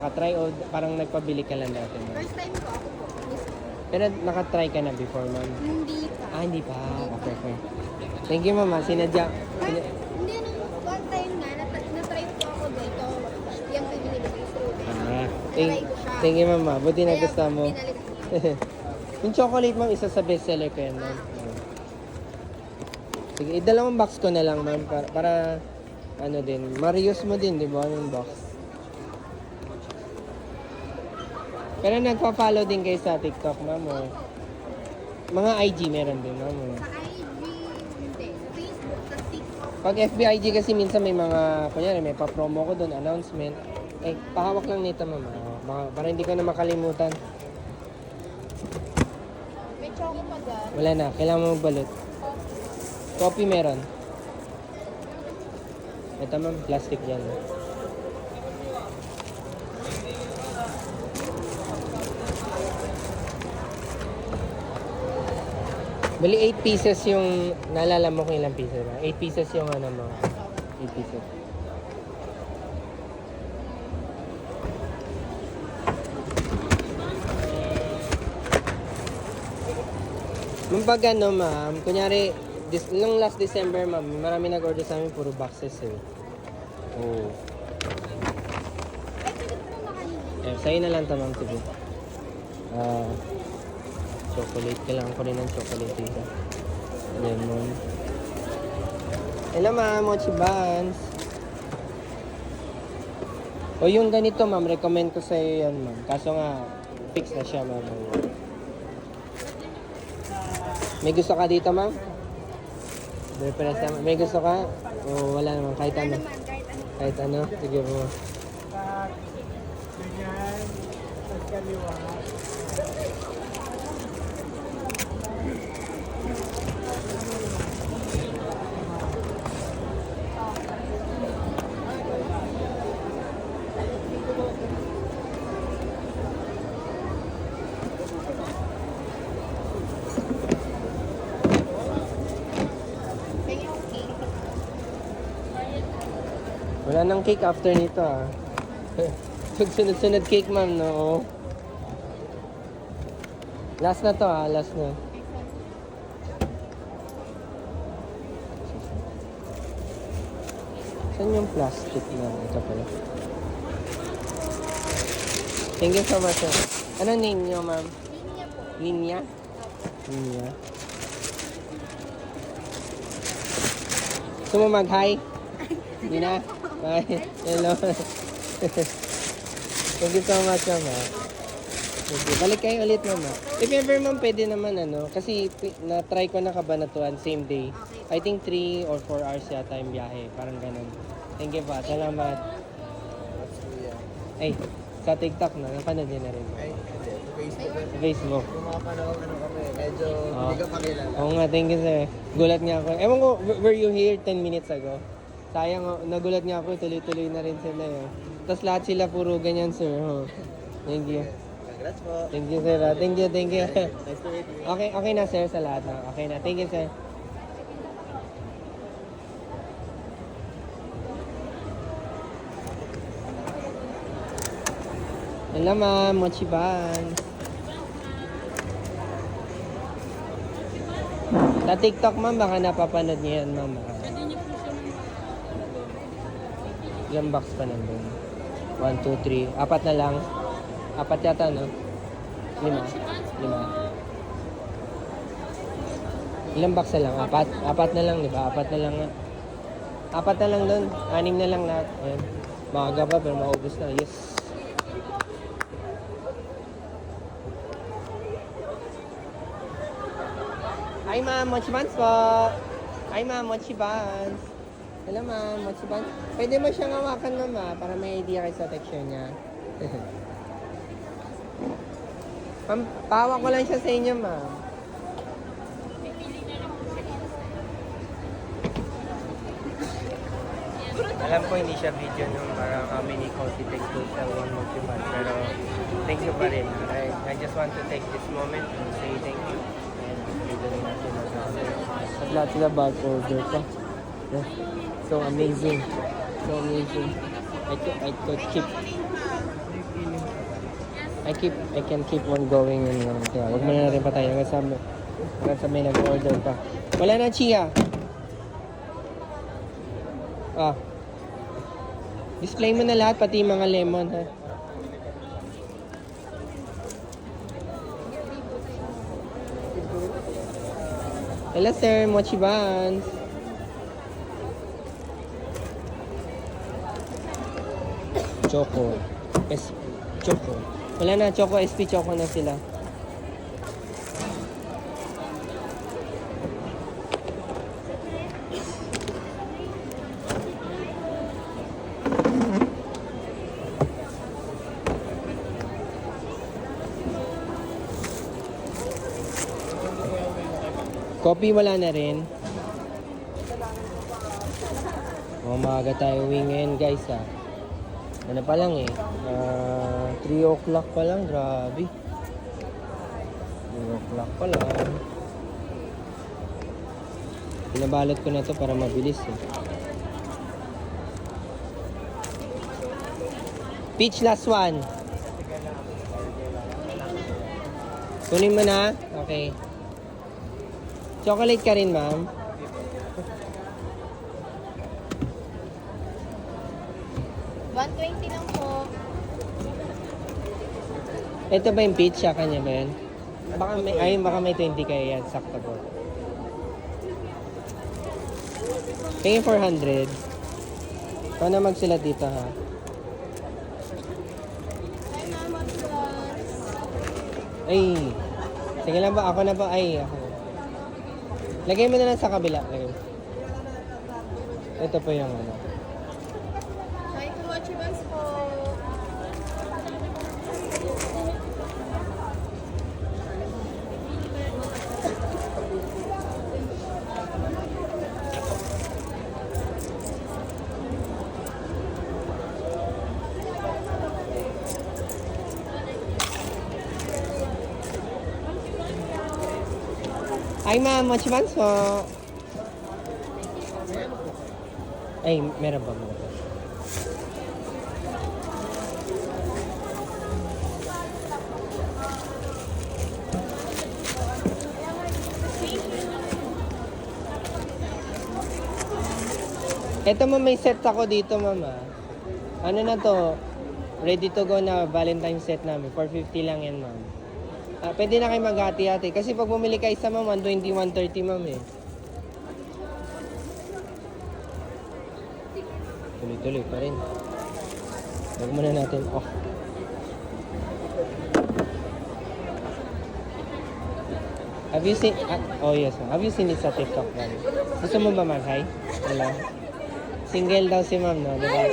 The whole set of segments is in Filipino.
Nakatry o parang nagpabili ka lang dati, ma'am? First time ko ako po. Pero nakatry ka na before, ma'am? Hindi pa. Hindi pa. Okay, okay. Thank you, ma'am. Sinadya. Hindi, nung one time nga, na-try ko ako dito. Yung pinili ko yung strawberry. Thank you, ma'am. Buti na gusto mo. Pinalik ko. Yung chocolate, ma'am, isa sa bestseller ko yan, ma'am. Sige, dalawang box ko na lang, ma'am. Para ano din. Ma-reuse mo din, di ba, yung box? Pero nagpa-follow din kayo sa TikTok, ma'am. O? Mga IG meron din, ma'am. O? Sa IG, hindi. Sa Facebook, sa TikTok. Pag FB IG kasi minsan may mga, kunyari may pa-promo ko doon, announcement. Pahawak lang nito, ma'am. Para hindi ko na makalimutan. May choco pa dyan. Wala na, kailangan mo magbalot. Coffee meron. Ito, ma'am, plastic dyan. Bali, 8 pieces yung, naalala mo kung ilang pieces ba? 8 pieces yung ano mo. 8 pieces. Nung pag ano, ma'am, kunyari, nung last December, ma'am, marami nag-order sa amin, puro boxes eh. Oo. Ay, pwede ko naman makanina. Sa'yo na lang ito, ma'am, sige. Chocolate. Kailangan ko rin ng chocolate dito. Lemon. Hello, ma'am. Mochi buns. O yung ganito, ma'am. Recommend ko sa'yo yan, ma'am. Kaso nga, fix na siya, ma'am. May gusto ka dito, ma'am? May gusto ka? O wala naman. Kahit ano. Naman, kahit ano. Kahit ano. Sige po. Ganyan, sa kaliwa. Kaya okay. Wala nang cake after nito, ah. Sunod-sunod cake, ma'am, no? Last na to, ah. Last na. Saan yung plastic na? Ito pala. Thank you so much, sir. Ano name nyo, ma'am? Linya po. Linya? Linya. Gusto mo mag-hi? Hindi na? Hi. Hello. Thank you so much, ma'am. Okay. Balik kayo ulit, ma'am. If ever, ma'am, pwede naman, ano. Kasi na-try ko na Kabanatuan, same day. I think 3 or 4 hours yata yung biyahe. Parang ganun. Thank you pa. Salamat. Ay, sa TikTok na. Napanood niyo na rin. Ay, Facebook. Sa Facebook. Yung mga panahon kami, medyo hindi ka pakilala. Oo nga, thank you, sir. Gulat nga ako. Ewan ko, were you here 10 minutes ago? Sayang, nagulat nga ako. Tuloy-tuloy na rin sila. Tapos lahat sila puro ganyan, sir. Oh. Thank you. Congrats po. Thank you, sir. Thank you, thank you. Nice to meet you. Okay na, sir, sa lahat. Okay na. Thank you, sir. Hello, ma'am. Mochi buns. Sa TikTok, ma'am, baka napapanood niyo yan, ma'am. Ilang box pa nandun? 1, 2, 3. 4 na lang. 4 yata, no? 5. 5. Ilang box na lang? 4. 4 na lang, di ba? 4 na lang nga. 4 na lang dun. 6 na lang lahat. Ayan. Maaga pa, pero maubos na. Yes. Hi, ma'am. Mochi buns po. Hi, ma'am. Mochi buns. Hello, ma'am. Mochi buns. Pwede mo siyang hawakan, ma'am, para may idea kayo sa texture niya. Ma'am, pahawak ko lang siya sa inyo, ma'am. Alam ko hindi siya video nung parang kami ni Cozy takes to sa one Mochi buns. Pero thank you pa rin. I just want to take this moment to say thank you. At lahat sila bag order pa. Yeah. So amazing. So amazing. I could keep I can keep on going and kaya wag mo na natin patay hanggang sa may nag-order pa. Wala na chia. Ah. Display mo na lahat pati yung mga lemon ha. Hello sir, mochi buns. Choco. Choco. Wala na, Choco SP Choco na sila. Coffee wala na rin. Umaga tayo uwi ngayon guys ah. Ano pa lang eh. 3 o'clock pa lang. Grabe. 3 o'clock pa lang. Pinabalot ko na to para mabilis eh. Peach last one. Kunin mo na? Okay. Chocolate ka rin, ma'am? $120 lang po. Ito ba yung peach? Siya kanya ba yan? Baka may 20 kaya yan. Sakto po. Tingin 400. Ikaw na magsulat dito ha. Hi, ma'am. What's yours? Ay. Sige lang ba? Ako na ba? Ay, ako. Lagay mo na lang sa kabila. Lagay mo. Ito po yung ano. Hi, Kumochi Buns po. Ay, ma'am. Mochi buns po. Ay, meron ba? Meron ba? Ito mo may set ako dito, mama. Ano na to? Ready to go na Valentine set namin. 450 lang yan, ma'am. Pwede na kayo maghati-hati. Kasi pag bumili kayo sa ma'am, 120, 130, ma'am eh. Tuloy-tuloy pa rin. Huwag muna natin off. Have you seen... oh yes, ma'am. Have you seen it sa TikTok, ma'am? Gusto mo ba mag-hi? Hello? Single daw si ma'am, no? Diba?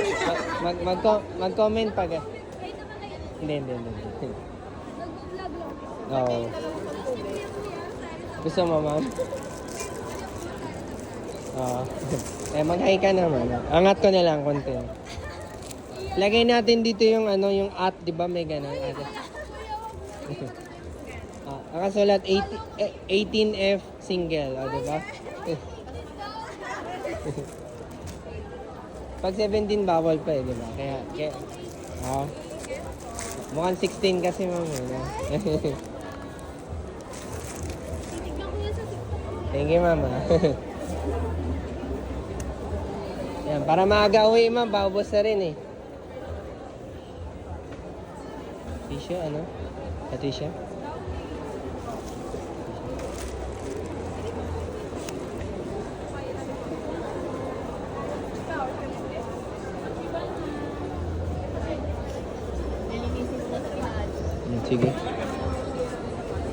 Mag-comment pag... Hindi. Nag-vlog lang. Oo. Gusto mo, ma'am? Oo. Mag-hi ka naman. Angat ko na lang konti. Lagay natin dito yung ano, yung at, di ba may ganun? Nakasulat 18F single, di ba? Pag 17 bawal pa di ba? Kaya mukhang 16 kasi ma'am. Titignan ko yan sa TikTok. Thank you, ma'am. Yan, para maaga uwi, ma'am, paubos na rin eh. Tissue, ano? Tissue? Sige.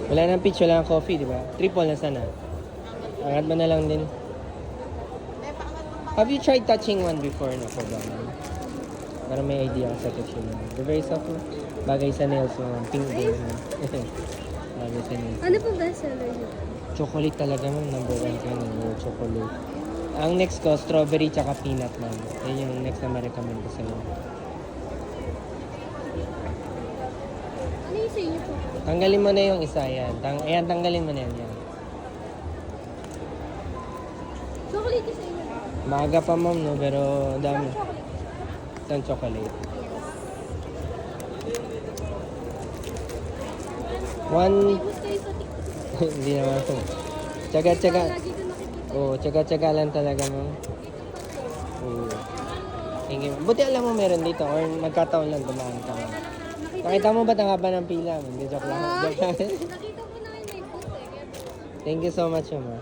Wala nang peach, wala nang coffee, di ba? Triple na sana. Angat mo na lang din. Have you tried touching one before na po ba? Para may idea ka sa texture mo. They're very soft mo. Bagay sa nails mo. Pink din. Bagay sa nails. Ano po best seller niyo? Chocolate talaga mo. Number 1 ka ng chocolate. Ang next ko, strawberry tsaka peanut man. Yan yung next na ma-recommend ko sa iyo. Ano yung sa inyo po? Tanggalin mo na yung isa yan. Ayan, tanggalin mo na yan. Chocolate yung sa inyo. Maaga pa ma'am, no? Pero dami. Isang chocolate. One, Famous kayo sa TikTok. hindi naman. Tsaga-tsaga. Lagi ko nakikita. Oo, tsaga-tsaga lang talaga mo. Oo. Thank you. Buti alam mo meron dito or nagkataon lang dumaan ka. Nakita mo ba't ang haba ng pila? Hindi, joke lang. Joke lang. Nakita ko na yun may booth eh. Kaya Thank you so much, ma.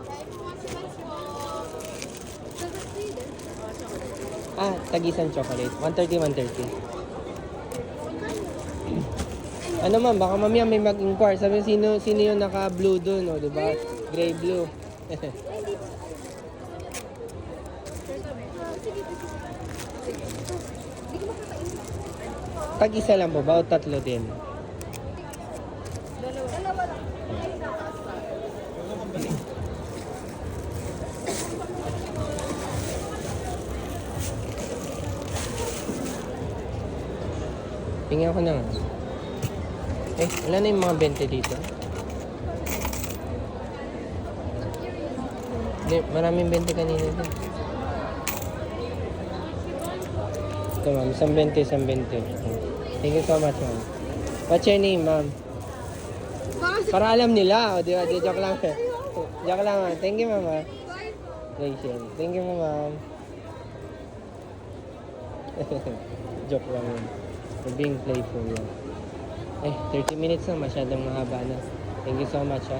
Ah, tagisan chocolate. 130, 130. Ano ma'am, baka mamaya may mag-inquire. Sabi sino yung naka-blue doon, oh, di ba? Gray blue. Tag-isa lang po ba o tatlo din? Dalawa lang. Tingnan ko na nga. Eh, wala na yung mga 20 dito. Hindi, maraming 20 kanina din. Ito ma'am, isang 20, isang 20. Thank you so much ma'am. What's your name ma'am? Para alam nila, o di ba? Di, joke lang. Joke lang ma'am. Thank you ma'am. Rachel. Thank you ma'am. Joke lang yun. We're being playful lang. Eh, 30 minutes na. Masyadong mahaba na. Thank you so much ha.